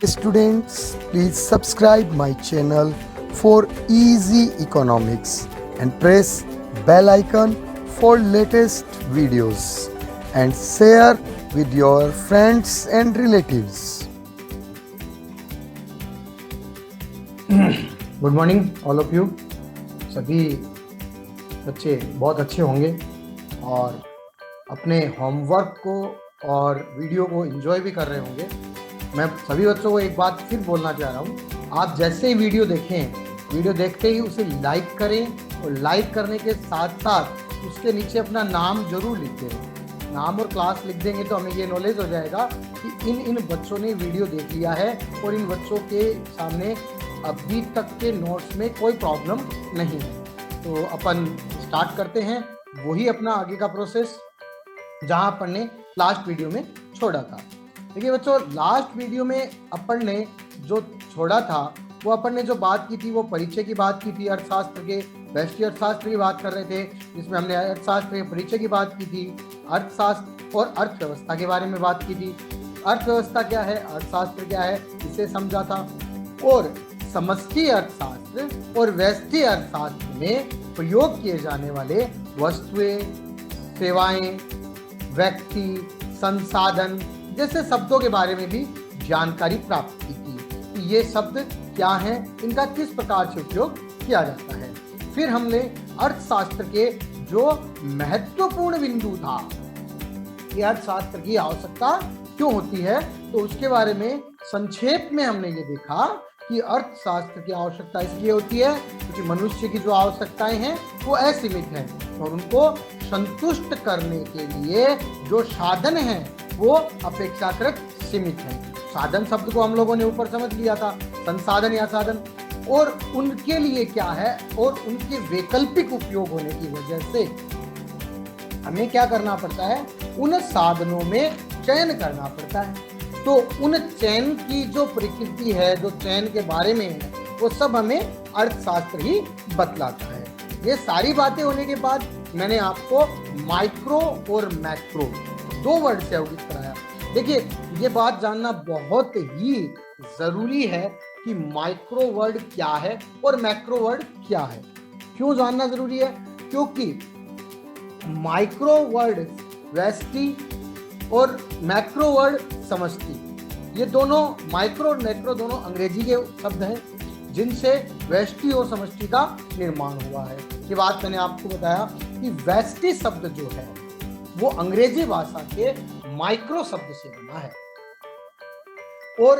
Students, please subscribe my channel for easy economics and press bell icon for latest videos and share with your friends and relatives. Good morning all of you. सभी बच्चे बहुत अच्छे होंगे और अपने homework को और video को एंजॉय भी कर रहे होंगे। मैं सभी बच्चों को एक बात फिर बोलना चाह रहा हूँ, आप जैसे ही वीडियो देखें, वीडियो देखते ही उसे लाइक करें और लाइक करने के साथ साथ उसके नीचे अपना नाम जरूर लिख दें। नाम और क्लास लिख देंगे तो हमें ये नॉलेज हो जाएगा कि इन बच्चों ने वीडियो देख लिया है और इन बच्चों के सामने अभी तक के नोट्स में कोई प्रॉब्लम नहीं है। तो अपन स्टार्ट करते हैं वही अपना आगे का प्रोसेस जहां अपन ने लास्ट वीडियो में छोड़ा था। देखिए बच्चों, लास्ट वीडियो में अपन ने जो छोड़ा था वो अपन ने जो बात की थी वो परिचय की बात की थी, अर्थशास्त्र के वैश्विक अर्थशास्त्र की बात कर रहे थे, जिसमें हमने अर्थशास्त्र के परिचय की बात की थी, अर्थशास्त्र और अर्थव्यवस्था के बारे में बात की थी। अर्थव्यवस्था क्या है, अर्थशास्त्र क्या है, इसे समझा था। और समष्टि अर्थशास्त्र और व्यष्टि अर्थशास्त्र में प्रयोग किए जाने वाले वस्तुएं, सेवाएं, व्यक्ति, संसाधन जैसे शब्दों के बारे में भी जानकारी प्राप्त की थी कि ये शब्द क्या हैं, इनका किस प्रकार से उपयोग किया जाता है। फिर हमने अर्थशास्त्र के जो महत्वपूर्ण बिंदु था कि अर्थशास्त्र की आवश्यकता क्यों होती है, तो उसके बारे में संक्षेप में हमने ये देखा कि अर्थशास्त्र की आवश्यकता इसलिए होती है क्योंकि मनुष्य की जो आवश्यकताएं हैं वो असीमित हैं और उनको संतुष्ट करने के लिए जो साधन हैं वो अपेक्षाकृत सीमित हैं। साधन शब्द को हम लोगों ने ऊपर समझ लिया था, संसाधन या साधन, और उनके लिए क्या है और उनके वैकल्पिक उपयोग होने की वजह से हमें क्या करना पड़ता है, उन साधनों में चयन करना पड़ता है। तो उन चयन की जो प्रकृति है, जो चयन के बारे में है, वो सब हमें अर्थशास्त्र ही बतलाता है। ये सारी बातें होने के बाद मैंने आपको माइक्रो और मैक्रो दो वर्ड से अवगत कराया। देखिए, ये बात जानना बहुत ही जरूरी है कि माइक्रो वर्ड क्या है और मैक्रो वर्ड क्या है। क्यों जानना जरूरी है? क्योंकि माइक्रो वर्ड व्यष्टि और मैक्रो वर्ड समष्टि, ये दोनों माइक्रो और मैक्रो दोनों अंग्रेजी के शब्द हैं जिनसे व्यष्टि और समष्टि का निर्माण हुआ है। ये बात मैंने आपको बताया कि व्यष्टि शब्द जो है वो अंग्रेजी भाषा के माइक्रो शब्द से बना है और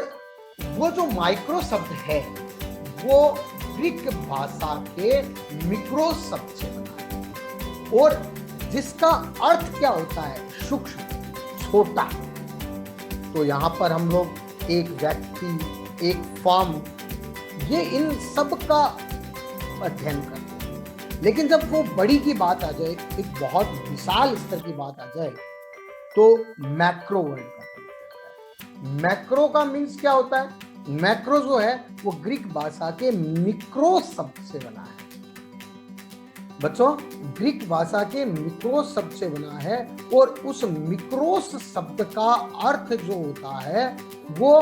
वो जो माइक्रो शब्द है वो ग्रीक भाषा के मिक्रो शब्द से बना है और जिसका अर्थ क्या होता है, सूक्ष्म, छोटा। तो यहाँ पर हम लोग एक व्यक्ति, एक फॉर्म, ये इन सब का अध्ययन करते हैं। लेकिन जब वो बड़ी की बात आ जाए, एक बहुत विशाल स्तर की बात आ जाए, तो मैक्रो वर्ड का। मैक्रो का मीन्स क्या होता है? मैक्रो जो है वो ग्रीक भाषा के मिक्रो शब्द से बना है। बच्चों, ग्रीक भाषा के मिक्रोस शब्द से बना है और उस मिक्रोस शब्द का अर्थ जो होता है वो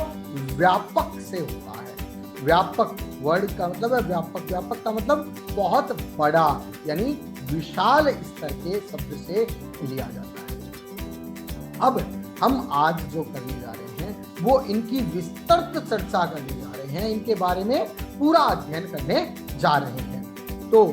व्यापक से होता है। व्यापक वर्ड का मतलब है व्यापक। व्यापक का मतलब बहुत बड़ा, यानी विशाल स्तर के शब्द से लिया जाता है। अब हम आज जो करने जा रहे हैं वो इनकी विस्तृत चर्चा करने जा रहे हैं, इनके बारे में पूरा अध्ययन करने जा रहे हैं। तो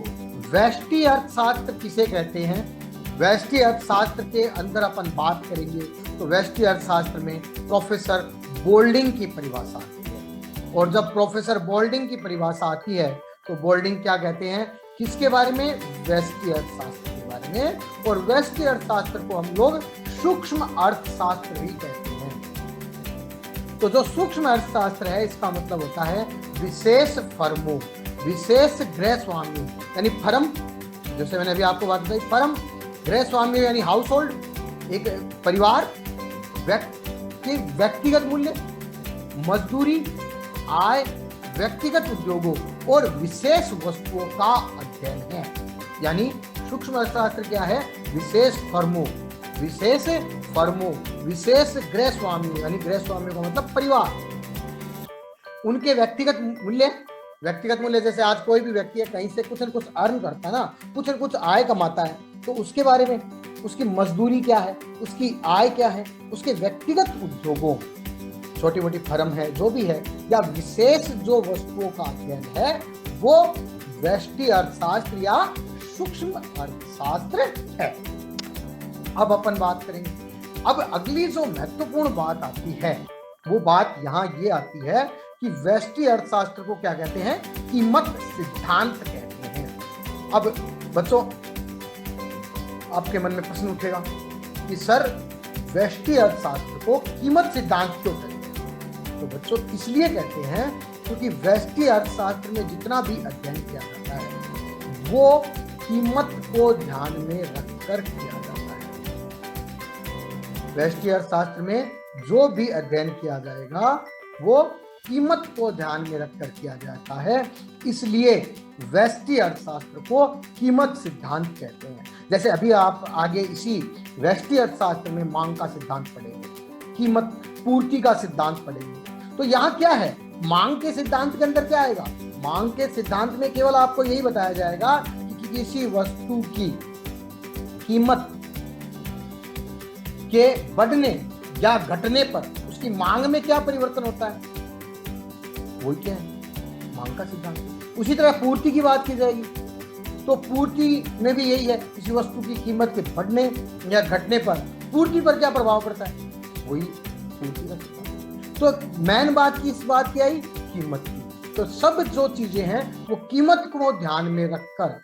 व्यष्टि अर्थशास्त्र किसे कहते हैं? व्यष्टि अर्थशास्त्र के अंदर अपन बात करेंगे तो व्यष्टि अर्थशास्त्र में प्रोफेसर बोल्डिंग की परिभाषा आती है। और जब प्रोफेसर बोल्डिंग की परिभाषा आती है तो बोल्डिंग क्या कहते हैं, किसके बारे में? व्यष्टि अर्थशास्त्र के बारे में। और व्यष्टि अर्थशास्त्र को हम लोग सूक्ष्म अर्थशास्त्र भी कहते हैं। तो जो सूक्ष्म अर्थशास्त्र है इसका मतलब होता है विशेष फर्मों, विशेष गृह स्वामी, यानी फर्म, जैसे मैंने अभी आपको बात बताई, फर्म, गृह स्वामी यानी हाउस होल्ड, एक परिवार, व्यक्तिगत मूल्य, मजदूरी, आय, व्यक्तिगत उद्योगों और विशेष वस्तुओं का अध्ययन है। यानी सूक्ष्म अर्थशास्त्र क्या है? विशेष फर्मों, विशेष गृह स्वामी, यानी गृह स्वामी का मतलब परिवार, उनके व्यक्तिगत मूल्य जैसे आज कोई भी व्यक्ति है कहीं से कुछ न कुछ अर्न करता है ना, कुछ न कुछ आय कमाता है, तो उसके बारे में उसकी मजदूरी क्या है, उसकी आय क्या है, उसके व्यक्तिगत उद्योगों, छोटी मोटी फर्म है जो भी है, या विशेष जो वस्तुओं का अध्ययन है, वो व्यष्टि अर्थशास्त्र या सूक्ष्म अर्थशास्त्र है। अब अपन बात करेंगे, अब अगली जो महत्वपूर्ण बात आती है वो बात यहाँ ये आती है कि व्यष्टि अर्थशास्त्र को क्या कहते हैं, कीमत सिद्धांत कहते हैं। अब बच्चों आपके मन में प्रश्न उठेगा कि सर व्यष्टि अर्थशास्त्र को कीमत सिद्धांत क्यों कहते हैं? तो बच्चों इसलिए कहते हैं क्योंकि व्यष्टि अर्थशास्त्र में जितना भी अध्ययन किया जाता है वो कीमत को ध्यान में रखकर किया जाता है। व्यष्टि अर्थशास्त्र में जो भी अध्ययन किया जाएगा वो कीमत को ध्यान में रखकर किया जाता है, इसलिए व्यष्टि अर्थशास्त्र को कीमत सिद्धांत कहते हैं। जैसे अभी आप आगे इसी व्यष्टि अर्थशास्त्र में मांग का सिद्धांत पढ़ेंगे, कीमत पूर्ति का सिद्धांत पढ़ेंगे। तो यहाँ क्या है, मांग के सिद्धांत के अंदर क्या आएगा, मांग के सिद्धांत में केवल आपको यही बताया जाएगा कि किसी वस्तु की कीमत के बढ़ने या घटने पर उसकी मांग में क्या परिवर्तन होता है, वही क्या है, मांग का सिद्धांत। उसी तरह पूर्ति की बात की जाएगी तो पूर्ति में भी यही है, किसी वस्तु की कीमत के बढ़ने या घटने पर पूर्ति पर क्या प्रभाव पड़ता है, वही पूर्ति का सिद्धांत। तो मेन बात की इस बात की आई कीमत की। तो सब जो चीजें हैं वो कीमत को ध्यान में रखकर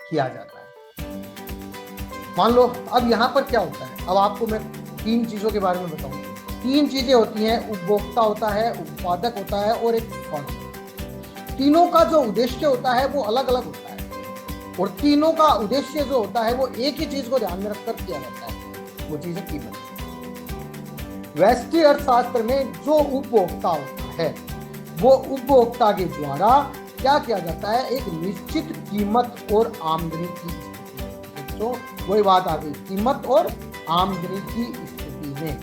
किया जाता है। मान लो अब यहाँ पर क्या होता है, अब आपको मैं 3 चीजों के बारे में बताऊंगा। 3 चीजें होती हैं, उपभोक्ता होता है, उत्पादक होता है और एक फर्म। तीनों का जो उद्देश्य होता है वो अलग अलग होता है और तीनों का उद्देश्य जो होता है वो एक ही चीज को ध्यान में रखकर किया जाता है, वो चीज है कीमत। व्यष्टि अर्थशास्त्र में जो उपभोक्ता होता है वो उपभोक्ता के द्वारा क्या किया जाता है, एक निश्चित कीमत और आमदनी की स्थिति। तो वही बात आ गई, कीमत और आमदनी की स्थिति में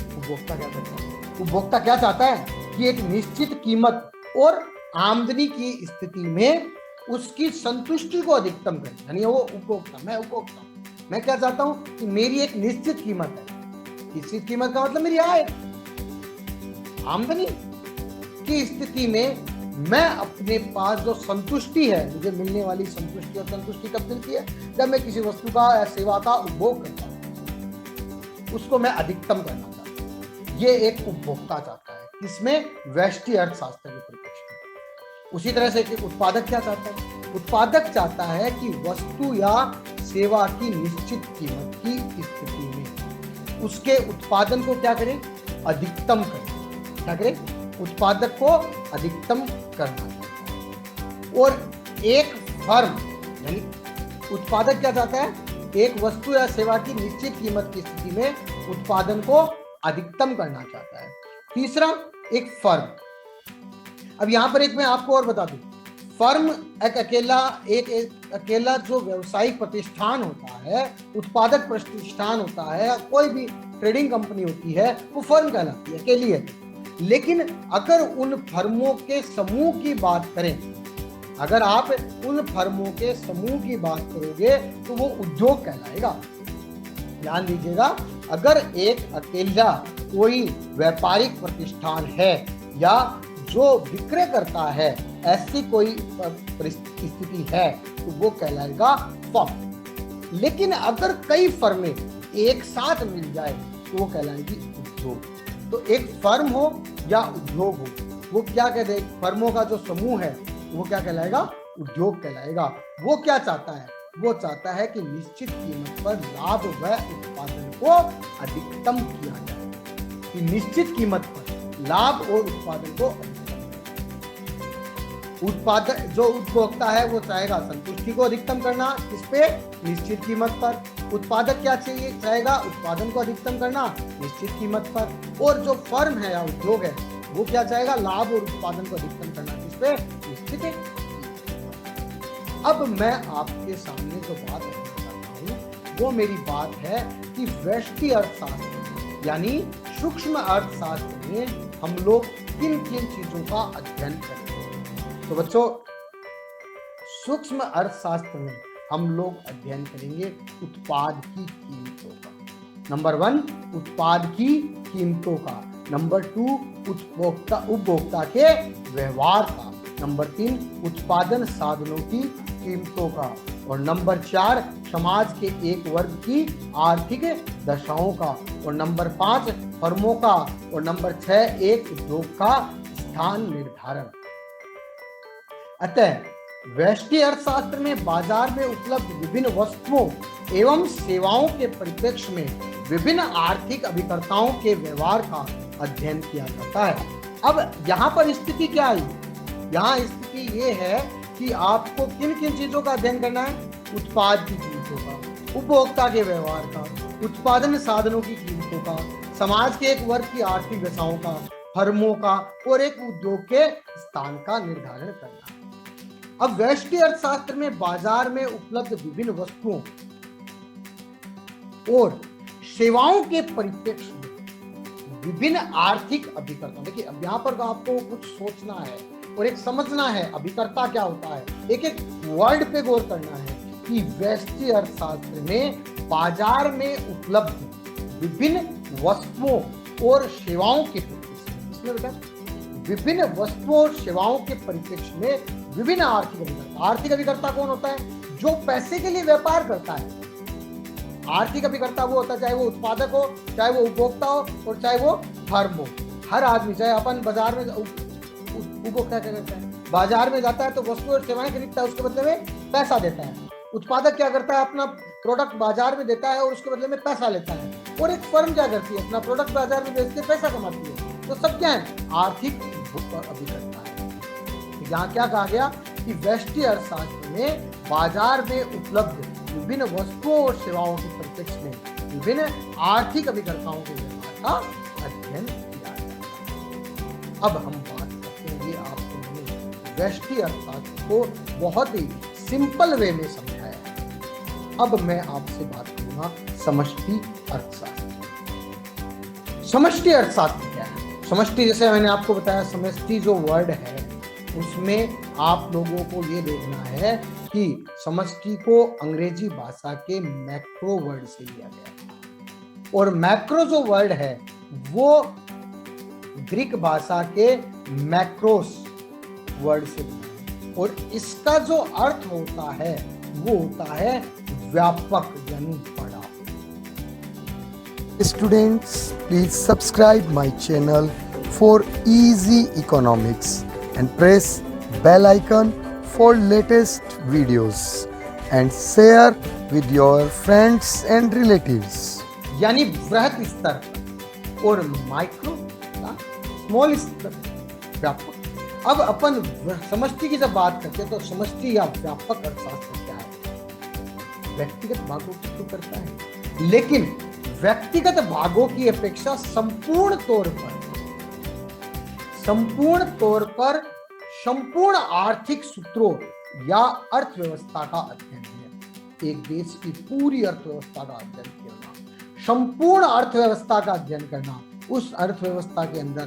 उपभोक्ता क्या करता है, उपभोक्ता क्या चाहता है कि एक निश्चित कीमत और आमदनी की स्थिति में उसकी संतुष्टि को अधिकतम करें। यानी वो उपभोक्ता, मैं क्या चाहता हूं कि मेरी एक निश्चित कीमत है। निश्चित कीमत का मतलब मेरी आय, आमदनी की स्थिति में मैं अपने पास जो संतुष्टि है, मुझे मिलने वाली संतुष्टि, और संतुष्टि कब मिलती है, जब मैं किसी वस्तु का या सेवा का उपभोग करता हूं, उसको मैं अधिकतम करना चाहता हूं। ये एक उपभोक्ता चाहता है, इसमें व्यष्टि अर्थशास्त्र के परिप्रेक्ष्य में। उसी तरह से एक उत्पादक क्या चाहता है, उत्पादक चाहता है कि वस्तु या सेवा की निश्चित कीमत की स्थिति में उसके उत्पादन को क्या करें, अधिकतम करें। क्या करें, उत्पादक को अधिकतम करना। और एक फर्म यानी उत्पादक क्या चाहता है, एक वस्तु या सेवा की निश्चित कीमत की स्थिति में उत्पादन को अधिकतम करना चाहता है। तीसरा एक फर्म। अब यहां पर एक मैं आपको और बता दूं, फर्म एक अकेला जो व्यावसायिक प्रतिष्ठान होता है, उत्पादक प्रतिष्ठान होता है, कोई भी ट्रेडिंग कंपनी होती है, वो फर्म कहलाती है, अकेली है। लेकिन अगर उन फर्मों के समूह की बात करें, अगर आप उन फर्मों के समूह की बात करोगे तो वो उद्योग कहलाएगा। ध्यान दीजिएगा, अगर एक अकेला कोई व्यापारिक प्रतिष्ठान है या जो विक्रय करता है, ऐसी कोई परिस्थिति है तो वो कहलाएगा फर्म। लेकिन अगर कई फर्में एक साथ मिल जाए तो वो कहलाएगी उद्योग। तो एक फर्म हो या उद्योग हो, वो क्या कहते हैं, फर्मों का जो समूह है वो क्या कहलाएगा, उद्योग कहलाएगा। वो क्या चाहता है, वो चाहता है कि निश्चित कीमत पर लाभ व उत्पादन को अधिकतम किया जाए, कि निश्चित कीमत पर लाभ और उत्पादन को अधिकतम। उत्पादक जो उपभोक्ता है वो चाहेगा संतुष्टि को अधिकतम करना, किस पे, निश्चित कीमत पर। उत्पादक क्या चाहिए, चाहेगा उत्पादन को अधिकतम करना निश्चित कीमत पर। और जो फर्म है या उद्योग है वो क्या चाहेगा, लाभ और उत्पादन को अधिकतम करना, किस पे, निश्चित। अब मैं आपके सामने जो बात रखना चाहता हूँ वो मेरी बात है कि व्यष्टि अर्थशास्त्र यानी सूक्ष्म अर्थशास्त्र में हम लोग किन किन चीजों का अध्ययन करेंगे। तो बच्चों, सूक्ष्म अर्थशास्त्र में हम लोग अध्ययन करेंगे उत्पाद की कीमतों का। नंबर 1 उत्पाद की कीमतों का, नंबर 2 उपभोक्ता के व्यवहार का, नंबर 3 उत्पादन साधनों की कीमतों का, और नंबर 4 समाज के एक वर्ग की आर्थिक दशाओं का, और नंबर 5 फर्मों का, और नंबर 6 एक उद्योग का स्थान निर्धारण। अतः व्यष्टि अर्थशास्त्र में बाजार में उपलब्ध विभिन्न वस्तुओं एवं सेवाओं के परिप्रेक्ष्य में विभिन्न आर्थिक अभिकर्ताओं के व्यवहार का अध्ययन किया जाता है। अब यहाँ पर स्थिति क्या आई? यहाँ स्थिति ये है कि आपको किन किन चीजों का अध्ययन करना है? उत्पाद की कीमतों का, उपभोक्ता के व्यवहार का, उत्पादन साधनों की कीमतों का, समाज के एक वर्ग की आर्थिक दशाओं का, फर्मों का, और एक उद्योग के स्थान का निर्धारण करना है। अब व्यष्टि अर्थशास्त्र में बाजार में उपलब्ध विभिन्न वस्तुओं और सेवाओं के परिप्रेक्ष्य में विभिन्न आर्थिक अभिकर्ता। देखिए, अब यहाँ पर आपको कुछ सोचना है और एक समझना है अभिकर्ता क्या होता है। एक एक वर्ड पे गौर करना है कि व्यष्टि अर्थशास्त्र में बाजार में उपलब्ध विभिन्न वस्तुओं और सेवाओं के परिप्रेक्ष्य, इसमें बेटा विभिन्न वस्तुओं और सेवाओं के परिप्रेक्ष्य में विभिन्न आर्थिक अभिकर्ता। आर्थिक अभिकर्ता कौन होता है? जो पैसे के लिए व्यापार करता है। आर्थिक अभिकर्ता वो होता है, चाहे वो उत्पादक हो, चाहे वो उपभोक्ता हो, और चाहे वो फर्म हो। हर आदमी, चाहे अपन बाजार में उपभोक्ता क्या करता है? बाजार में जाता है तो वस्तु और सेवाएं खरीदता है, उसके बदले में पैसा देता है। उत्पादक क्या करता है? अपना प्रोडक्ट बाजार में देता है और उसके बदले में पैसा लेता है। और एक फर्म क्या करती है? अपना प्रोडक्ट बाजार में बेच के पैसा कमाती है। तो सब क्या है? आर्थिक अभिकर्ता है। यहाँ क्या कहा गया कि व्यष्टि अर्थशास्त्र में बाजार में उपलब्ध विभिन्न वस्तुओं और सेवाओं के परिप्रेक्ष्य में विभिन्न आर्थिक अभिकर्ताओं के व्यवहार का अध्ययन किया जाता है। अब हम बात करते हैं, ये आपको व्यष्टि अर्थशास्त्र को बहुत ही सिंपल वे में समझाया। अब मैं आपसे बात करूंगा समष्टि अर्थशास्त्र। समष्टि अर्थशास्त्र क्या है? समष्टि, जैसे मैंने आपको बताया, समष्टि जो वर्ड है उसमें आप लोगों को ये देखना है कि समष्टि को अंग्रेजी भाषा के मैक्रो वर्ड से लिया गया है, और मैक्रो जो वर्ड है वो ग्रीक भाषा के मैक्रोस वर्ड से लिया है, और इसका जो अर्थ होता है वो होता है व्यापक, यानी बड़ा। Students, please subscribe my channel for easy economics and press bell icon for latest videos and share with your friends and relatives. यानी वृहत स्तर और माइक्रो स्मॉल स्तर, व्यापक। अब अपन समष्टि की जब बात करते हैं तो समष्टि या व्यापक अर्थशास्त्र क्या है? व्यक्तिगत भागों की तो करता है, लेकिन व्यक्तिगत भागों की अपेक्षा संपूर्ण तौर पर संपूर्ण आर्थिक सूत्रों या अर्थव्यवस्था का अध्ययन है। एक देश की पूरी अर्थव्यवस्था का अध्ययन करना, संपूर्ण अर्थव्यवस्था का अध्ययन करना, उस अर्थव्यवस्था के अंदर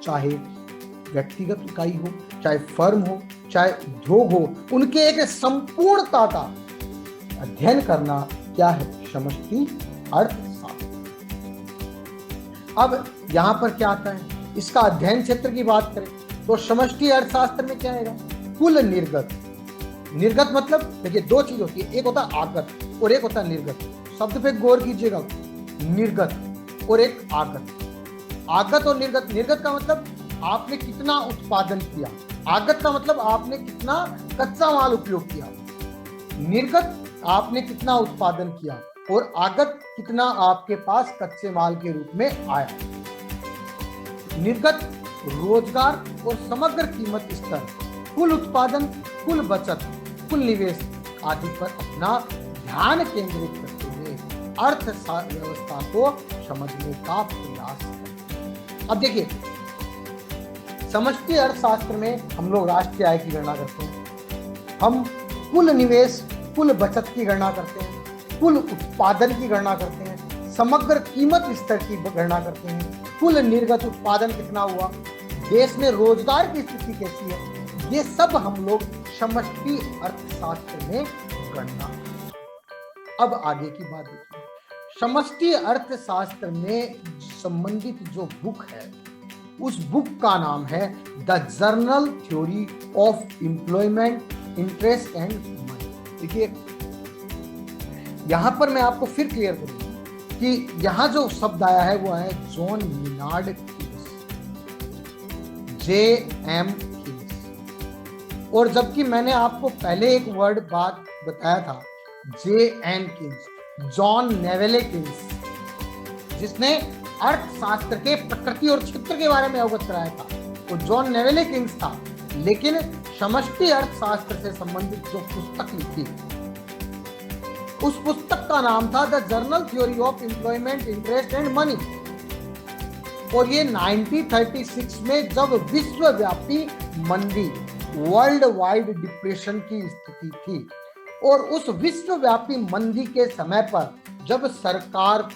चाहे व्यक्तिगत इकाई हो, चाहे फर्म हो, चाहे उद्योग हो, उनके एक संपूर्णता का अध्ययन करना क्या है? समष्टि अर्थशास्त्र। अब यहां पर क्या आता है? इसका अध्ययन क्षेत्र की बात करें तो समष्टि अर्थशास्त्र में क्या आएगा? कुल निर्गत। निर्गत मतलब देखिए, दो चीज होती है, एक होता है आगत और एक होता है निर्गत। शब्द पे गौर कीजिएगा, निर्गत और एक आगत। आगत और निर्गत। निर्गत का मतलब आपने कितना उत्पादन किया, आगत का मतलब आपने कितना कच्चा माल उपयोग किया। निर्गत आपने कितना उत्पादन किया और आगत कितना आपके पास कच्चे माल के रूप में आया। निर्गत रोजगार और समग्र कीमत स्तर, कुल उत्पादन, कुल बचत, कुल निवेश आदि पर अपना ध्यान केंद्रित करते हुए अर्थव्यवस्था को समझने का प्रयास करें। अब देखिए, समष्टि अर्थशास्त्र में हम लोग राष्ट्रीय आय की गणना करते हैं, हम कुल निवेश, कुल बचत की गणना करते हैं, कुल उत्पादन की गणना करते हैं, समग्र कीमत स्तर की गणना करते हैं, कुल निर्गत उत्पादन कितना हुआ, देश में रोजगार की स्थिति कैसी है, ये सब हम लोग समष्टि अर्थशास्त्र में गणना। अब आगे की बात देखिए, समष्टि अर्थशास्त्र में संबंधित जो बुक है उस बुक का नाम है the journal theory of employment, interest and money. देखिए यहां पर मैं आपको फिर क्लियर करूंगा कि यहां जो शब्द आया है वो है John Maynard Keynes, JM Keynes, और जबकि मैंने आपको पहले एक वर्ड बात बताया था JN कीन्स, जॉन नेवेले कीन्स, जिसने अर्थशास्त्र के प्रकृति और क्षेत्र के बारे में अवगत कराया था, तो जॉन नेवेले किंग्स था। लेकिन समष्टि अर्थशास्त्र से संबंधित जो पुस्तक लिखी उस पुस्तक का नाम था the journal theory of employment, interest and money, और ये 1936 में जब विश्वव्यापी मंदी, वर्ल्ड वाइड डिप्रेशन की स्थिति थी, और उस विश्वव्यापी मंदी के समय पर जब सरकार,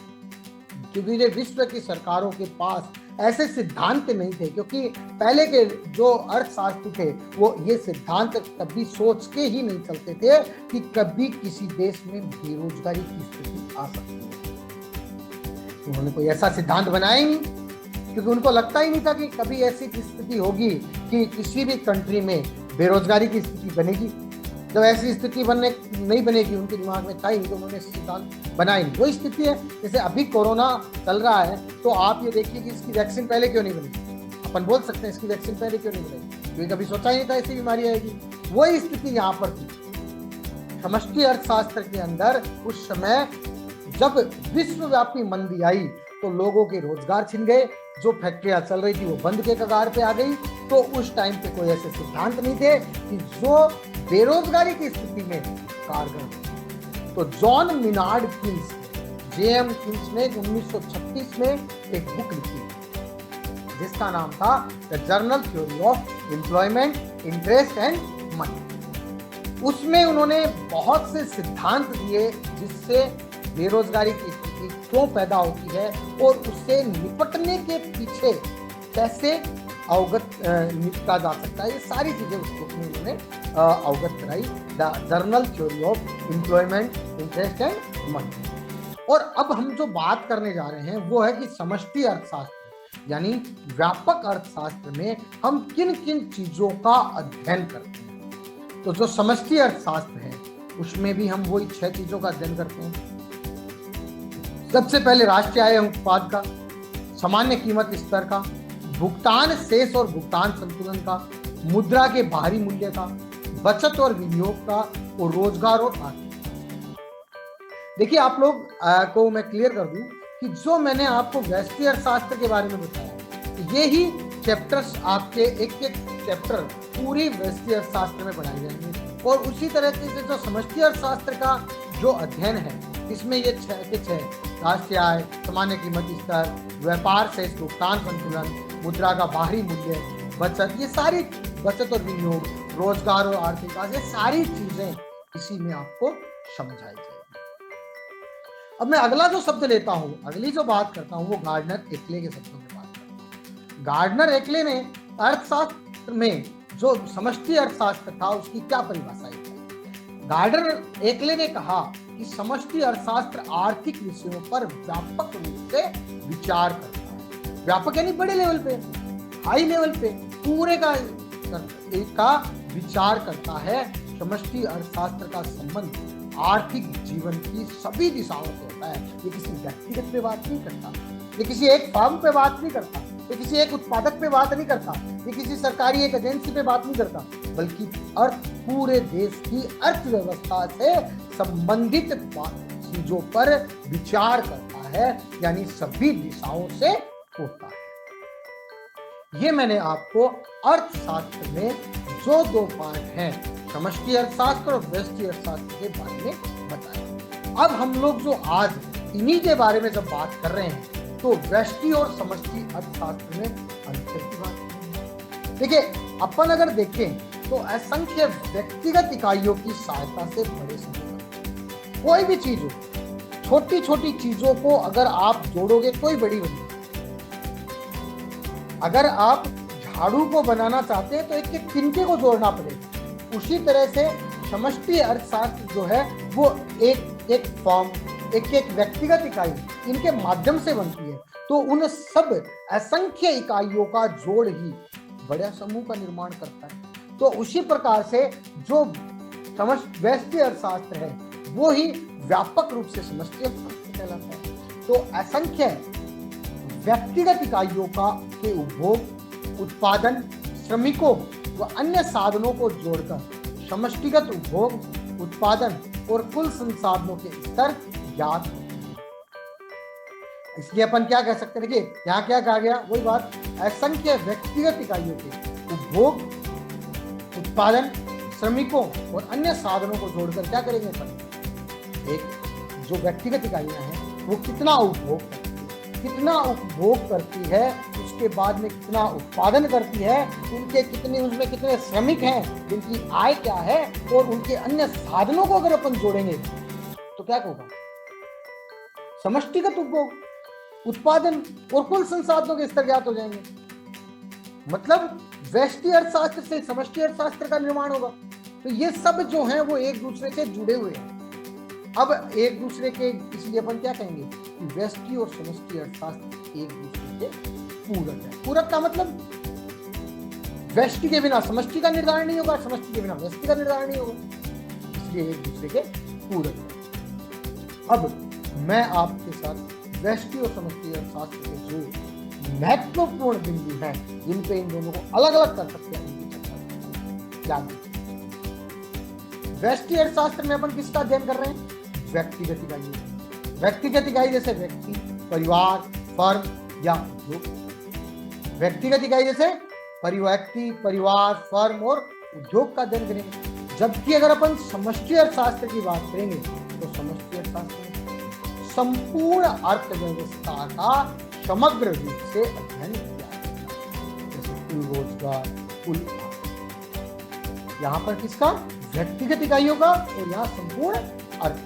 क्योंकि विश्व की सरकारों के पास ऐसे सिद्धांत नहीं थे, क्योंकि पहले के जो अर्थशास्त्री थे वो ये सिद्धांत कभी सोच के ही नहीं चलते थे कि कभी किसी देश में बेरोजगारी की स्थिति आ सकती है। उन्होंने कोई ऐसा सिद्धांत बनाया ही नहीं, क्योंकि उनको लगता ही नहीं था कि कभी ऐसी स्थिति होगी कि किसी भी कंट्री में बेरोजगारी की स्थिति बनेगी। जब ऐसी स्थिति नहीं बनेगी, उनके दिमाग में था ही नहीं, तो उन्होंने सिद्धांत बनाई नहीं। वही स्थिति है, जैसे अभी कोरोना चल रहा है, तो आप ये देखिए कि इसकी वैक्सीन पहले क्यों नहीं बनी। अपन बोल सकते हैं इसकी वैक्सीन पहले क्यों नहीं बनी, क्योंकि कभी सोचा ही नहीं था ऐसी बीमारी आएगी। वही स्थिति यहाँ पर थी समष्टि अर्थशास्त्र के अंदर। उस समय जब विश्वव्यापी मंदी आई तो लोगों के रोजगार छिन गए, जो फैक्ट्रियां चल रही थी वो बंद के कगार पे आ गई। तो उस टाइम पे कोई ऐसे सिद्धांत नहीं थे कि जो बेरोजगारी की स्थिति में कारगर। तो John Maynard Keynes, JM Keynes ने 1936 में एक बुक लिखी जिसका नाम था the journal theory of employment, interest and money. उसमें उन्होंने बहुत से सिद्धांत दिए जिससे बेरोजगारी की स्थिति क्यों पैदा होती है और उससे निपटने के पीछे कैसे निपटा जा सकता है। ये सारी चीजें उस बुक में उन्होंने अवगत कराई, the journal theory of employment, interest and money. और अब हम जो बात करने जा रहे हैं वो है कि समष्टि अर्थशास्त्र यानी व्यापक अर्थशास्त्र में हम किन किन चीजों का अध्ययन करते हैं। तो जो समष्टि अर्थशास्त्र है उसमें भी हम वही 6 चीजों का अध्ययन करते हैं। सबसे पहले राष्ट्रीय आय उत्पाद का, सामान्य कीमत स्तर का, भुगतान शेष और भुगतान संतुलन का, मुद्रा के बाहरी मूल्य का, बचत और विनियोग का, और रोजगार और आर्थिक। देखिए आप लोग को मैं क्लियर कर दूं कि जो मैंने आपको व्यष्टि अर्थशास्त्र के बारे में बताया, ये ही चैप्टर्स आपके एक एक चैप्टर पूरी व्यष्टि अर्थशास्त्र में पढ़ाए जाएंगे। और उसी तरह से जो समष्टि अर्थशास्त्र का जो अध्ययन है इसमें ये 6 के 6 राष्ट्रीय आय, सामान्य कीमत स्तर, व्यापार शेष, भुगतान संतुलन, मुद्रा का बाहरी मूल्य, बचत, ये सारी बचत और विनियोग, रोजगार और आर्थिक विकास, ये सारी चीजें इसी में आपको समझाई जाएगी। अब मैं अगला जो शब्द लेता हूँ, अगली जो बात करता हूँ वो गार्डनर एक्ले के शब्दों की बात करता हूँ। गार्डनर एक्ले ने अर्थशास्त्र में जो समष्टि अर्थशास्त्र था उसकी क्या परिभाषा है। गार्डनर एक्ले ने कहा कि समष्टि अर्थशास्त्र आर्थिक विषयों पर व्यापक रूप से विचार करता है। व्यापक यानी बड़े लेवल पे, हाई लेवल पे पूरे का विचार करता है। समष्टि अर्थशास्त्र का संबंध आर्थिक जीवन की सभी दिशाओं से होता है। ये किसी व्यक्तिगत पे बात नहीं करता, ये किसी एक फर्म पे बात नहीं करता, ये किसी एक उत्पादक पे बात नहीं करता, ये किसी सरकारी एक एजेंसी पे बात नहीं करता, बल्कि पूरे देश की अर्थव्यवस्था से संबंधित चीजों पर विचार करता है, यानी सभी दिशाओं से होता है। ये मैंने आपको अर्थशास्त्र में जो 2 पार्ट हैं, समष्टि अर्थशास्त्र और व्यष्टि अर्थशास्त्र के बारे में बताया। अब हम लोग जो आज इन्हीं के बारे में जब बात कर रहे हैं तो व्यष्टि और समष्टि अर्थशास्त्र में अंतर की बात करेंगे। देखिए अपन अगर देखें तो असंख्य व्यक्तिगत इकाइयों की सहायता से बड़े समूह, कोई भी चीज हो, छोटी छोटी चीजों को अगर आप जोड़ोगे तो ही बड़ी बनेगी। अगर आप झाड़ू को बनाना चाहते हैं तो एक एक तिनके को जोड़ना पड़ेगा। उसी तरह से समष्टि अर्थशास्त्र जो है वो एक एक फॉर्म, एक एक व्यक्तिगत इकाई, इनके माध्यम से बनती है। तो उन सब असंख्य इकाइयों का जोड़ ही बड़े समूह का निर्माण करता है। तो उसी प्रकार से जो व्यष्टि अर्थशास्त्र है वो ही व्यापक रूप से समष्टि अर्थशास्त्र कहलाता है। तो असंख्य व्यक्तिगत इकाइयों का के उपभोग, उत्पादन, श्रमिकों व अन्य साधनों को जोड़कर समष्टिगत उपभोग, उत्पादन और कुल संसाधनों के स्तर ज्ञात होते हैं। इसलिए अपन क्या कह सकते हैं, देखिए यहाँ क्या कहा गया, वही बात, असंख्य व्यक्तिगत इकाइयों के उपभोग, उत्पादन, श्रमिकों और अन्य साधनों को जोड़कर क्या करेंगे अपन, एक जो व्यक्तिगत इकाइयां हैं वो कितना उपभोग करती है, उसके बाद में कितना उत्पादन करती है, उसमें कितने श्रमिक हैं, जिनकी आय क्या है, और उनके अन्य साधनों को अगर अपन जोड़ेंगे तो क्या होगा, समष्टिगत उपभोग, उत्पादन और कुल संसाधनों के स्तर ज्ञात हो जाएंगे। मतलब व्यष्टि अर्थशास्त्र से समष्टि अर्थशास्त्र का निर्माण होगा। तो ये सब जो हैं वो एक दूसरे से जुड़े हुए हैं। अब एक दूसरे के, इसलिए अपन क्या कहेंगे कि व्यष्टि और समष्टि अर्थशास्त्र एक दूसरे के पूरक है। पूरक का मतलब व्यष्टि के बिना समष्टि का निर्धारण नहीं होगा, समष्टि के बिना व्यष्टि का निर्धारण नहीं होगा, इसलिए एक दूसरे के पूरक है। अब मैं आपके साथ व्यष्टि और समष्टि अर्थशास्त्र के जो महत्वपूर्ण बिंदु हैं जिन पे इन दोनों को अलग अलग कर सकते हैं उनकी चर्चा करेंगे। व्यष्टि अर्थशास्त्र में अपन किसका अध्ययन कर रहे हैं, व्यक्तिगत इकाई। व्यक्तिगत इकाई जैसे व्यक्ति, परिवार, फर्म या उद्योग। व्यक्तिगत इकाई जैसे व्यक्ति, परिवार, फर्म और उद्योग का अध्ययन करेंगे। जबकि अगर अपन समष्टि अर्थशास्त्र की बात करेंगे तो समष्टि अर्थशास्त्र में संपूर्ण अर्थव्यवस्था का समग्र रूप से अध्ययन किया जाएगा, जैसे कुल रोजगार, कुल आय। यहाँ पर किसका, व्यक्तिगत इकाइयों का, और यहाँ संपूर्ण अर्थ।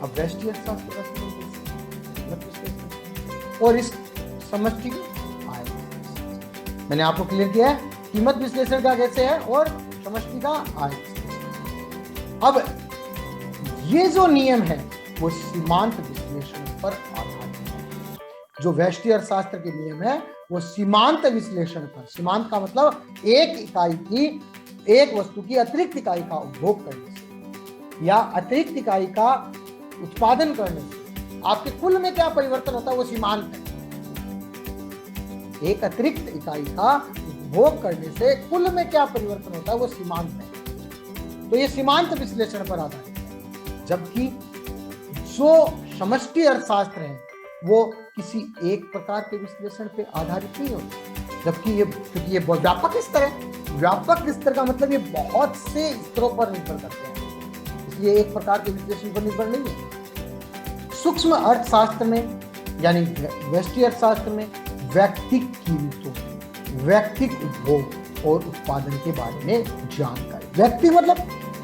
अब व्यष्टि अर्थशास्त्र और इस समष्टि आय, मैंने आपको क्लियर किया है कीमत विश्लेषण का कैसे है और समष्टि का आय। अब ये जो नियम है वो सीमांत विश्लेषण पर आधारित है। जो व्यष्टि अर्थशास्त्र के नियम है वो सीमांत विश्लेषण पर, सीमांत का मतलब एक इकाई की, एक वस्तु की अतिरिक्त इकाई का उपभोग करने से या अतिरिक्त इकाई का उत्पादन करने से आपके कुल में क्या परिवर्तन होता है वो सीमांत है। एक अतिरिक्त इकाई का उपभोग करने से कुल में क्या परिवर्तन होता है वो सीमांत है। तो ये सीमांत विश्लेषण पर आधारित है। जबकि जो समष्टि अर्थशास्त्र है वो किसी एक प्रकार के विश्लेषण पे आधारित नहीं होता, जबकि ये बहुत व्यापक स्तर है। व्यापक स्तर का मतलब ये बहुत से स्तरों पर निर्भर करते हैं, इसलिए एक प्रकार के विश्लेषण पर निर्भर नहीं है। सूक्ष्म अर्थशास्त्र में यानी व्यष्टि अर्थशास्त्र में व्यक्तिक कीमतों, व्यक्तिक उपभोग और उत्पादन के बारे में जानकारी, व्यक्ति मतलब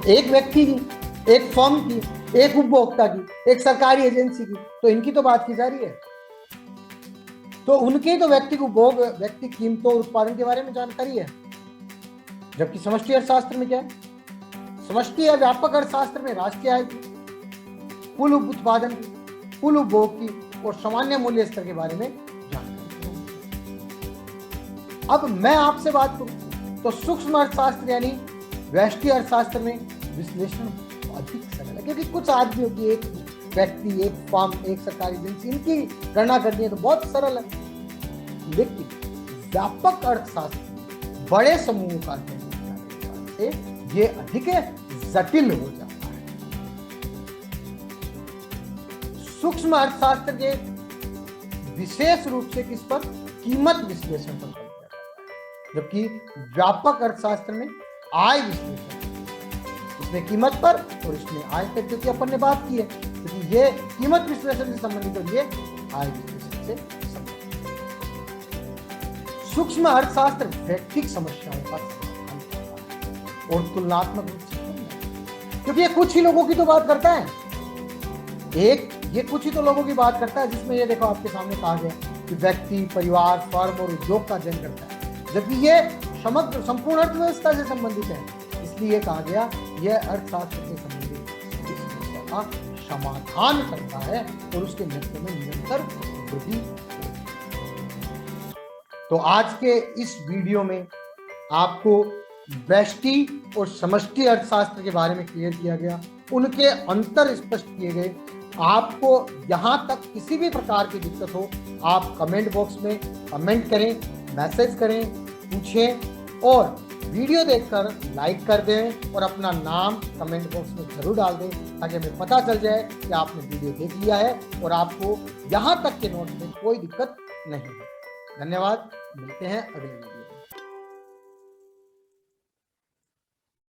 एक व्यक्ति की, एक फर्म की, एक उपभोक्ता की, एक सरकारी एजेंसी की, तो इनकी तो बात की जा रही है। तो उनके तो व्यक्तिक उपभोग, व्यक्तिक कीमतों और उत्पादन के बारे में जानकारी है। जबकि समष्टि अर्थशास्त्र में क्या है, समष्टि या व्यापक अर्थशास्त्र में राष्ट्रीय आय की, कुल उत्पादन की, कुल उपभोग की और सामान्य मूल्य स्तर के बारे में जानकारी। अब मैं आपसे बात करूं तो सूक्ष्म अर्थशास्त्र यानी व्यष्टि अर्थशास्त्र में विश्लेषण अधिक सरल है, क्योंकि कुछ आदमियों की, एक व्यक्ति, एक फर्म, एक सरकारी एजेंसी, इनकी गणना करनी है तो बहुत सरल है। लेकिन व्यापक अर्थशास्त्र बड़े समूहों का अध्ययन करने से ये अधिक जटिल हो जाता है। सूक्ष्म अर्थशास्त्र के विशेष रूप से किस पर, कीमत विश्लेषण पर बल दिया जाता है, जबकि व्यापक अर्थशास्त्र में आय विश्लेषण, इसमें कीमत पर और इसमें आय पर, क्योंकि अपन ने बात की है, क्योंकि ये कीमत विश्लेषण से संबंधित और ये आय विश्लेषण से संबंधित। सूक्ष्म अर्थशास्त्र व्यक्तिक समस्याओं का समाधान करता है और तुलनात्मक रूप से क्योंकि ये कुछ ही लोगों की तो बात करता है, ये कुछ ही तो लोगों की बात करता है, जिसमें ये देखो आपके सामने कहा गया कि व्यक्ति, परिवार, फर्म और उद्योग का अध्ययन करता है, जबकि ये समग्र संपूर्ण अर्थव्यवस्था से संबंधित है। इसलिए कहा गया यह अर्थशास्त्र से संबंधित इस समस्या का समाधान करता है और उसके महत्व में निरंतर वृद्धि होती है। तो आज के इस वीडियो में आपको व्यष्टि और समष्टि अर्थशास्त्र के बारे में क्लियर किया गया, उनके अंतर स्पष्ट किए गए। आपको यहां तक किसी भी प्रकार की दिक्कत हो, आप कमेंट बॉक्स में कमेंट करें, मैसेज करें, पूछें और वीडियो देखकर लाइक कर दें और अपना नाम कमेंट बॉक्स में जरूर डाल दें, ताकि हमें पता चल जाए कि आपने वीडियो देख लिया है और आपको यहां तक के नोट्स में कोई दिक्कत नहीं है। धन्यवाद, मिलते हैं अगले वीडियो।